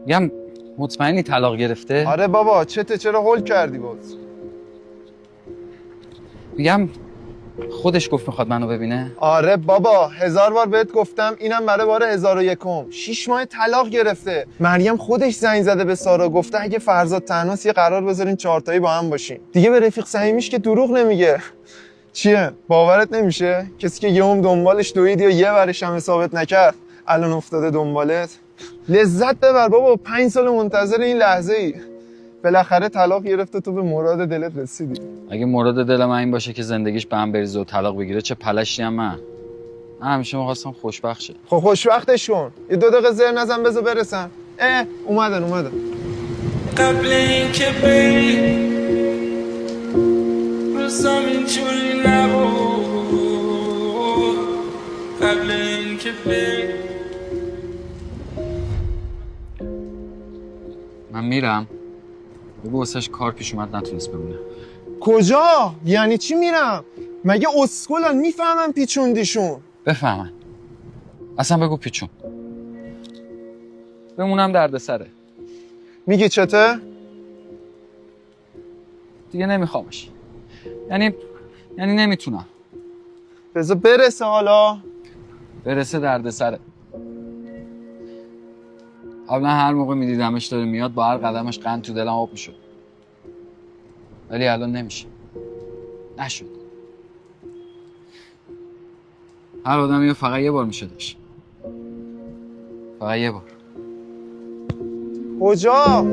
میگم مطمئنی طلاق گرفته؟ آره بابا چرا هول کردی باز؟ میگم خودش گفت میخواد منو ببینه. آره بابا 1000 بار بهت گفتم، اینم برای بار 1001م. 6 ماه طلاق گرفته. مریم خودش زنگ زده به سارا، گفته اگه فرزاد تنهاست یه قرار بذارین 4 تایی با هم باشین. دیگه به رفیق صمیمیش که دروغ نمیگه. چیه باورت نمیشه؟ کسی که یهو دنبالش دوید یا یه ورش هم ثابت نکرد الان افتاده دنبالت. لذت ببر بابا، 5 سال منتظر این لحظه ای. بالاخره طلاق گرفته، تو به مراد دلت رسیدی. اگه مراد دل من این باشه که زندگیش به هم بریزه و طلاق بگیره، چه پلشتی هم من همیشه می‌خواستم خوشبخت شه. خب خوشبختش کن، یه 2 دقیقه زر نزن بذار برسن. اومدن. قبل اینکه بری روزام اینجوری نبود. قبل اینکه بری من میرم. بگو واسش کار پیش اومد نتونست بمونه. کجا؟ یعنی چی میرم؟ مگه اسکلن میفهمم پیچوندیشون؟ بفهمن. اصلا بگو پیچون. بمونم دردسره. میگی چته؟ دیگه نمیخوامش. یعنی نمیتونم. بذار برسه حالا. برسه دردسره. قبلا هر موقع میدیدمش داره میاد با هر قدمش قند تو دلم آب میشد. ولی الان نمیشه. نشد. هر آدمی فقط یه بار میشه داشت. فقط یه بار. کجا؟